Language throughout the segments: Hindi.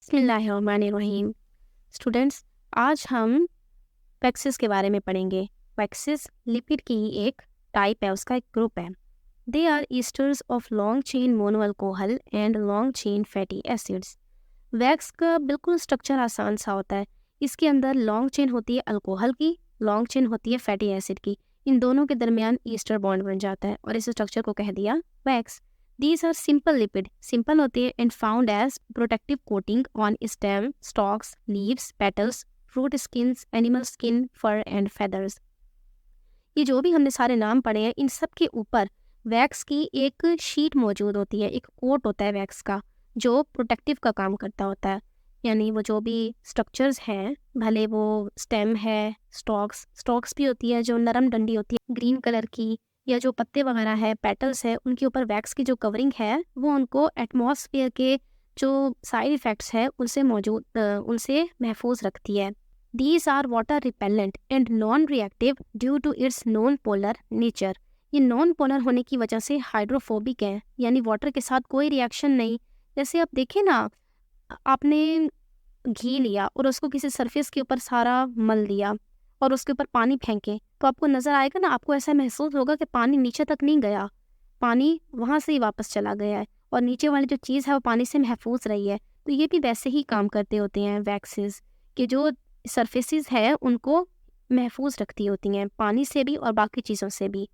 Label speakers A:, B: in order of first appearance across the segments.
A: बिस्मिल्लाहिर्रहमानिर्रहीम। स्टूडेंट्स, आज हम वैक्सेस के बारे में पढ़ेंगे। वैक्सेस लिपिड की एक टाइप है, उसका एक ग्रुप है। They are esters of long chain mono alcohol and long chain fatty acids. Wax का बिल्कुल स्ट्रक्चर आसान सा होता है। इसके अंदर लॉन्ग चेन होती है अल्कोहल की, लॉन्ग चेन होती है फैटी एसिड की। इन दोनों के दरमियान ईस्टर बॉन्ड बन जाता है और इस स्ट्रक्चर को कह दिया wax. These are simple lipid, simple होते हैं and found as protective coating on stem, stalks, leaves, petals, fruit skins, animal skin, fur and feathers. ये जो भी हमने सारे नाम पढ़े हैं, इन सब के ऊपर वैक्स की एक शीट मौजूद होती है, एक कोट होता है वैक्स का, जो प्रोटेक्टिव का काम करता होता है। यानी वो जो भी स्ट्रक्चर्स हैं, भले वो स्टेम है, स्टॉक्स भी होती है जो नरम डंडी होती है ग्रीन कलर की, या जो पत्ते वगैरह है, पेटल्स है, उनके ऊपर वैक्स की जो कवरिंग है वो उनको एटमॉस्फेयर के जो साइड इफ़ेक्ट्स है उनसे महफूज रखती है। These are water repellent and non reactive due to its non polar nature. ये नॉन पोलर होने की वजह से हाइड्रोफोबिक है, यानी वाटर के साथ कोई रिएक्शन नहीं। जैसे आप देखें ना, आपने घी लिया और उसको किसी सरफेस के ऊपर सारा मल दिया और उसके ऊपर पानी फेंके, तो आपको नज़र आएगा ना, आपको ऐसा महसूस होगा कि पानी नीचे तक नहीं गया, पानी वहाँ से ही वापस चला गया है और नीचे वाली जो चीज़ है वो पानी से महफूज रही है। तो ये भी वैसे ही काम करते होते हैं वैक्सेस, कि जो सरफेसेस है उनको महफूज रखती होती हैं पानी से भी और बाकी चीज़ों से भी।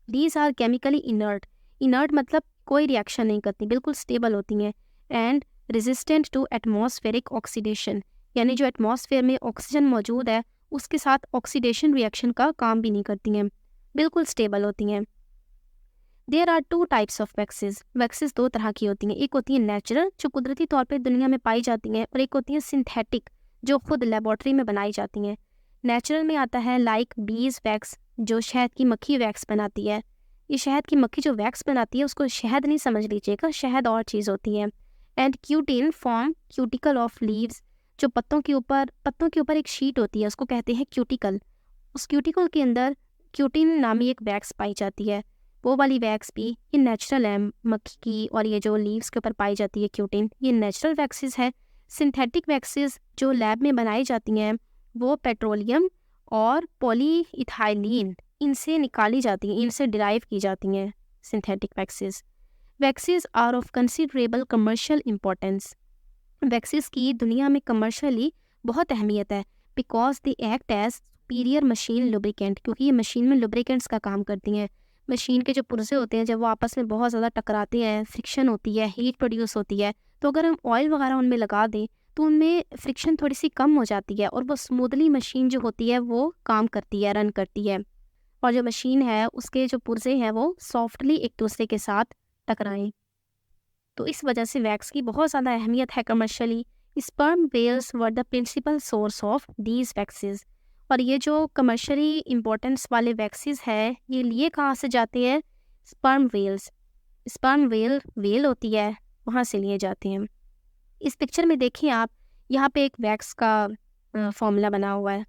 A: दीज आर केमिकली इनर्ट मतलब कोई रिएक्शन नहीं करती, बिल्कुल स्टेबल होती हैं। And resistant to atmospheric oxidation, यानी जो एटमॉस्फेयर में ऑक्सीजन मौजूद है उसके साथ ऑक्सीडेशन रिएक्शन का काम भी नहीं करती हैं, बिल्कुल स्टेबल होती हैं। There are two types of waxes. Waxes दो तरह की होती हैं, एक होती है नेचुरल जो कुदरती तौर पे दुनिया में पाई जाती हैं, और एक होती है सिंथेटिक जो खुद लेबॉर्ट्री में बनाई जाती हैं। नेचुरल में आता है लाइक बीज वैक्स, जो शहद की मक्खी वैक्स बनाती है। ये शहद की मक्खी जो वैक्स बनाती है उसको शहद नहीं समझ लीजिएगा, शहद और चीज़ होती है। And cutin form cuticle of leaves, जो पत्तों के ऊपर एक शीट होती है उसको कहते हैं क्यूटिकल। उस क्यूटिकल के अंदर क्यूटिन नामी एक वैक्स पाई जाती है। वो वाली वैक्स भी ये नेचुरल है मक्खी की, और ये जो लीव्स के ऊपर पाई जाती है क्यूटिन, ये नेचुरल वैक्सेस है। सिंथेटिक वैक्सेस जो लैब में बनाई जाती हैं वो पेट्रोलियम और पॉलीइथाइलीन इनसे निकाली जाती हैं, इनसे डिराइव की जाती हैं synthetic waxes. Waxes are of considerable commercial importance. Waxes की दुनिया में कमर्शियली बहुत अहमियत है, because they act as superior machine lubricant, क्योंकि ये मशीन में लुब्रिकेंट्स का काम करती हैं। मशीन के जो पुर्जे होते हैं जब वो आपस में बहुत ज़्यादा टकराते हैं, फ्रिक्शन होती है, हीट प्रोड्यूस होती है, तो अगर हम ऑयल वगैरह उनमें लगा दें तो उनमें फ्रिक्शन थोड़ी सी कम हो जाती है और वो स्मूथली मशीन जो होती है वो काम करती है, रन करती है, और जो मशीन है उसके जो पुर्जे हैं वो सॉफ्टली एक दूसरे के साथ टकराएं। तो इस वजह से वैक्स की बहुत ज़्यादा अहमियत है commercially. Sperm whales were the principal source of these waxes. और ये जो कमर्शियली इम्पोर्टेंस वाले वैक्सेस है ये लिए कहाँ से जाते हैं? स्पर्म वेल्स, स्पर्म वेल होती है, वहाँ से लिए जाते हैं। इस पिक्चर में देखिए आप, यहाँ पे एक वैक्स का फॉर्मूला बना हुआ है,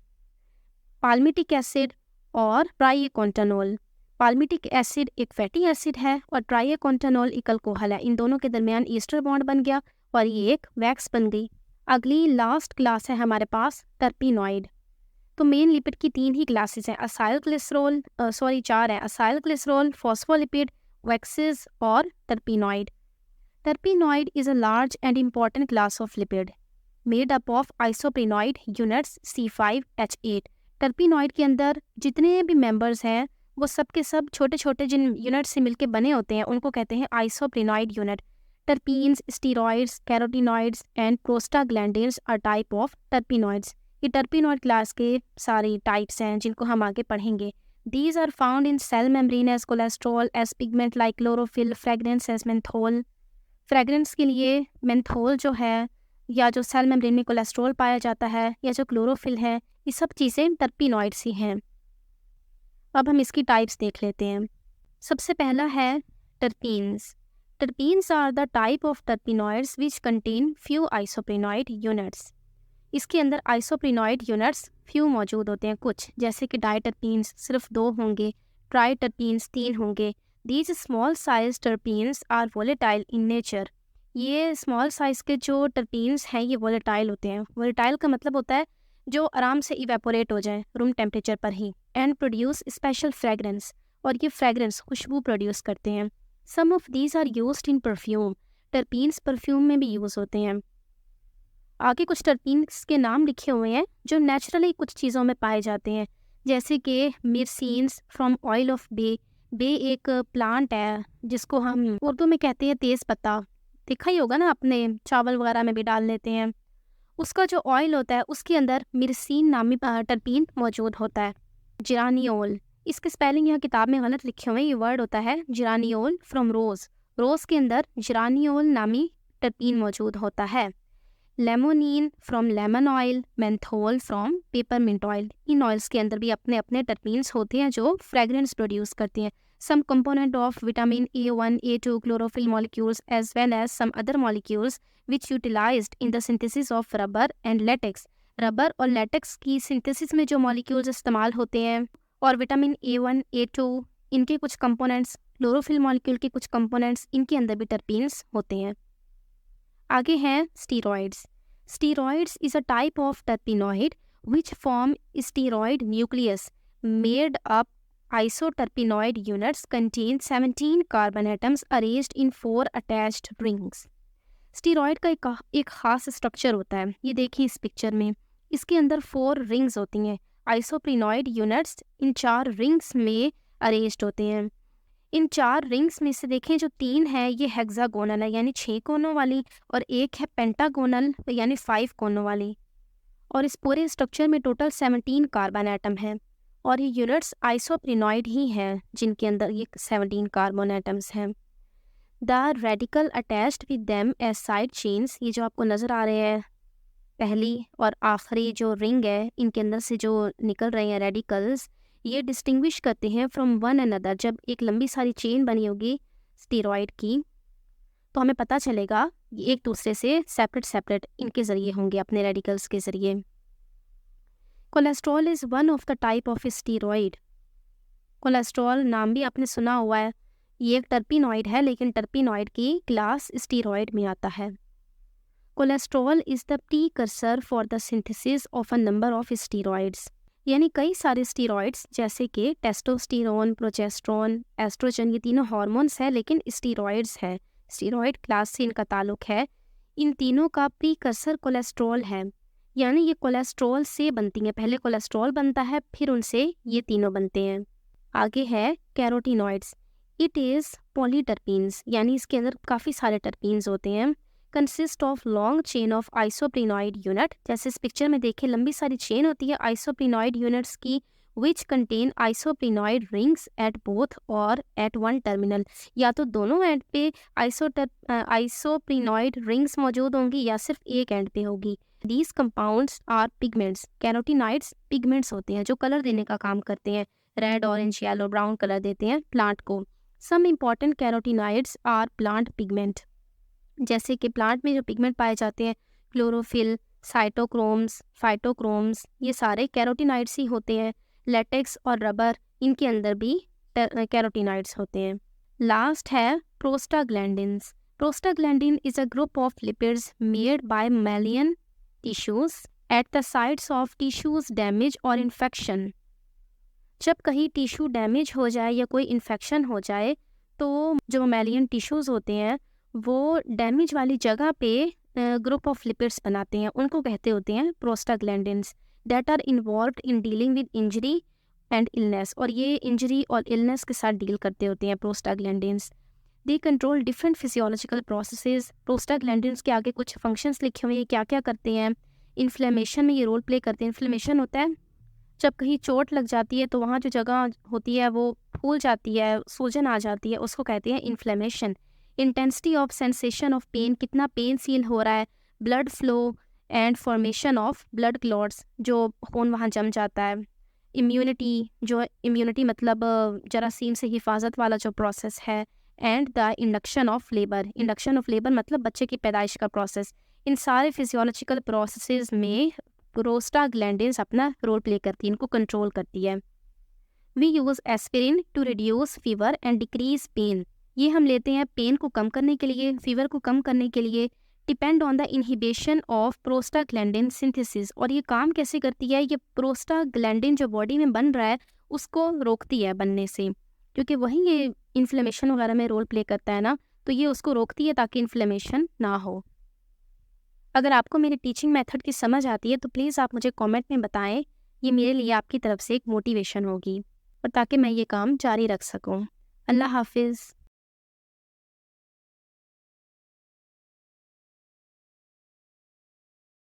A: पाल्मिटिक एसिड और ट्राइकोंटानोल। पाल्मिटिक एसिड एक फैटी एसिड है और ट्राइकोंटानोल एक अल्कोहल है। इन दोनों के दरमियान ईस्टर बॉन्ड बन गया और ये एक वैक्स बन गई। अगली लास्ट क्लास है हमारे पास टर्पिनॉइड। तो मेन लिपिड की 3 ही क्लासेस हैं, चार है, असाइल ग्लिसरॉल, फॉस्फोलिपिड, वैक्सेस और terpenoid. Terpenoid is a large and important class of lipid made up of isoprenoid units C5H8। Terpenoid के अंदर जितने भी मेंबर्स हैं वो सब के सब छोटे छोटे जिन यूनिट से मिलके बने होते हैं उनको कहते हैं isoprenoid unit. Terpenes, steroids, carotenoids and prostaglandins are type of terpenoids. ये टर्पिनॉइड क्लास के सारी टाइप्स हैं जिनको हम आगे पढ़ेंगे। These are found in cell membrane as cholesterol, as pigment like chlorophyll, fragrance as menthol. Fragrance के लिए मेंथोल जो है, या जो सेल मेम्ब्रेन में कोलेस्ट्रॉल पाया जाता है, या जो क्लोरोफिल है, ये सब चीज़ें टर्पिनॉइड्स ही हैं। अब हम इसकी टाइप्स देख लेते हैं। सबसे पहला है terpenes. Terpenes are the type of terpenoids which contain few isoprenoid units. इसके अंदर आइसोप्रेनॉइड यूनिट्स फ्यू मौजूद होते हैं, कुछ जैसे कि डाइटर्पीन्स सिर्फ 2 होंगे, ट्राइटर्पीन्स 3 होंगे। These small size terpenes are volatile in nature. ये स्मॉल साइज़ के जो टर्पीन्स हैं ये वोलेटाइल होते हैं। वोलेटाइल का मतलब होता है जो आराम से इवेपोरेट हो जाए रूम टेम्परेचर पर ही, एंड प्रोड्यूस स्पेशल फ्रेगरेंस, और ये फ्रेगरेंस खुशबू प्रोड्यूस करते हैं। Some of these are used in perfume, terpenes perfume में भी यूज़ होते हैं। आगे कुछ टर्पीन्स के नाम लिखे हुए हैं जो नेचुरली कुछ चीज़ों में पाए जाते हैं, जैसे कि मिर्सीन्स फ्रॉम ऑयल ऑफ बे। बे एक प्लांट है जिसको हम उर्दू में कहते हैं तेज़ पत्ता, देखा ही होगा ना, अपने चावल वगैरह में भी डाल लेते हैं। उसका जो ऑयल होता है उसके अंदर मिर्सीन नामी टर्पीन मौजूद होता है। जिरानियोल, इसके स्पेलिंग यहाँ किताब में गलत लिखे हुए हैं, ये वर्ड होता है जिरानियोल फ्रॉम रोज़। रोज़ के अंदर जिरानियोल नामी टर्पीन मौजूद होता है। Limonene from lemon oil, menthol from peppermint oil. इन ऑयल्स के अंदर भी अपने अपने टर्पीन्स होते हैं जो फ्रेगरेंस प्रोड्यूस करती हैं। Some component of vitamin A1, A2, chlorophyll molecules as well as some other molecules which utilized in the synthesis of rubber and latex. Rubber और लेटेक्स की सिंथेसिस में जो मॉलिक्यूल्स इस्तेमाल होते हैं, और विटामिन A1, A2 इनके कुछ कंपोनेंट्स, क्लोरोफिल मॉलिक्यूल के कुछ कंपोनेंट्स, इनके अंदर भी टर्पीन्स होते हैं। आगे हैं steroids. Steroids is a type of terpenoid which form steroid nucleus made up isoterpenoid units contain 17 carbon atoms arranged in 4 attached rings. Steroid का एक खास स्ट्रक्चर होता है, ये देखिए इस पिक्चर में, इसके अंदर 4 रिंग्स होती हैं। आइसोप्रिनॉइड यूनिट्स इन 4 रिंग्स में अरेंज्ड होते हैं। इन 4 रिंग्स में से देखें जो 3 है ये हेक्सागोनल है यानी 6 कोनों वाली, और एक है पेंटागोनल यानी 5 कोनों वाली। और इस पूरे स्ट्रक्चर में टोटल 17 कार्बन एटम हैं, और ये यूनिट्स आइसोप्रिनॉइड ही हैं जिनके अंदर ये 17 कार्बन एटम्स हैं। The radical attached with them as side chains, ये जो आपको नज़र आ रहे हैं पहली और आखिरी जो रिंग है इनके अंदर से जो निकल रहे हैं रेडिकल्स, ये डिस्टिंग्विश करते हैं फ्रॉम वन अनदर। जब एक लंबी सारी चेन बनी होगी स्टीरॉयड की तो हमें पता चलेगा ये एक दूसरे से सेपरेट इनके ज़रिए होंगे, अपने रेडिकल्स के ज़रिए। Cholesterol is one of the type of steroid. Cholesterol नाम भी आपने सुना हुआ है, ये एक टर्पिनॉइड है लेकिन टर्पिनॉइड की क्लास स्टीरॉइड में आता है। Cholesterol is the precursor for the synthesis of a number of steroids, यानी कई सारे स्टीरॉइड्स जैसे कि टेस्टोस्टेरोन, प्रोजेस्टेरोन, एस्ट्रोजन, ये तीनों हार्मोन्स हैं लेकिन स्टीरॉइड्स है, स्टीरॉइड क्लास से इनका ताल्लुक है। इन तीनों का प्रीकर्सर कोलेस्ट्रॉल है, यानी ये कोलेस्ट्रॉल से बनती हैं, पहले कोलेस्ट्रॉल बनता है फिर उनसे ये तीनों बनते हैं। आगे है कैरोटीनॉइड्स। इट इज़ पॉलीटर्पीन्स, यानी इसके अंदर काफ़ी सारे टर्पीन्स होते हैं। Consist of long chain of isoprenoid unit, जैसे इस पिक्चर में देखें लंबी सारी चेन होती है आइसोप्रिनॉइड यूनिट्स की, which contain isoprenoid rings at both और एट वन टर्मिनल, या तो दोनों एंड पे आइसोप्रिनॉइड रिंग्स मौजूद होंगी या सिर्फ एक एंड पे होगी। These compounds are pigments. Carotenoids pigments होते हैं जो कलर देने का काम करते हैं, red, orange, yellow, brown colour देते हैं प्लांट को। Some important carotenoids are plant pigment, जैसे कि प्लांट में जो पिगमेंट पाए जाते हैं क्लोरोफिल, साइटोक्रोम्स, फाइटोक्रोम्स, ये सारे कैरोटीनॉइड्स ही होते हैं। लेटेक्स और रबर, इनके अंदर भी कैरोटीनॉइड्स होते हैं। लास्ट है prostaglandins. Prostaglandin is a group of lipids made by mammalian tissues at the sites of tissues damage और इन्फेक्शन। जब कहीं टिश्यू डैमेज हो जाए या कोई इन्फेक्शन हो जाए तो जो मैलियन टिश्यूज होते हैं वो डैमेज वाली जगह पे ग्रुप ऑफ लिपिड्स बनाते हैं, उनको कहते होते हैं prostaglandins, that are involved in dealing with injury and illness, और ये इंजरी और इलनेस के साथ डील करते होते हैं prostaglandins. They control different physiological processes. Prostaglandins के आगे कुछ फंक्शंस लिखे हुए हैं, क्या क्या करते हैं। इन्फ्लेमेशन में ये रोल प्ले करते हैं। इन्फ्लेमेशन होता है जब कहीं चोट लग जाती है तो वहाँ जो जगह होती है वो फूल जाती है, सूजन आ जाती है, उसको कहते हैं inflammation. Intensity of sensation of pain, कितना पेन फील हो रहा है। Blood flow and formation of blood clots, जो खून वहाँ जम जाता है। इम्यूनिटी, जो इम्यूनिटी मतलब जरासीम से हिफाजत वाला जो प्रोसेस है। And the induction of labour, induction of labour मतलब बच्चे की पैदाइश का प्रोसेस। इन सारे फिजियोलॉजिकल प्रोसेसेस में प्रोस्टाग्लैंडिन्स अपना रोल प्ले करती है, इनको कंट्रोल करती है। We use aspirin to reduce fever and decrease pain, ये हम लेते हैं पेन को कम करने के लिए, फीवर को कम करने के लिए। Depend on the inhibition of prostaglandin synthesis. और ये काम कैसे करती है? ये प्रोस्टाग्लैंडिन जो बॉडी में बन रहा है उसको रोकती है बनने से, क्योंकि वही ये इन्फ्लेमेशन वगैरह में रोल प्ले करता है ना, तो ये उसको रोकती है ताकि इन्फ्लेमेशन ना हो। अगर आपको मेरी टीचिंग मेथड की समझ आती है तो प्लीज़ आप मुझे कमेंट में बताएं। ये मेरे लिए आपकी तरफ से एक मोटिवेशन होगी और ताकि मैं ये काम जारी रख सकूं। अल्लाह हाफिज़।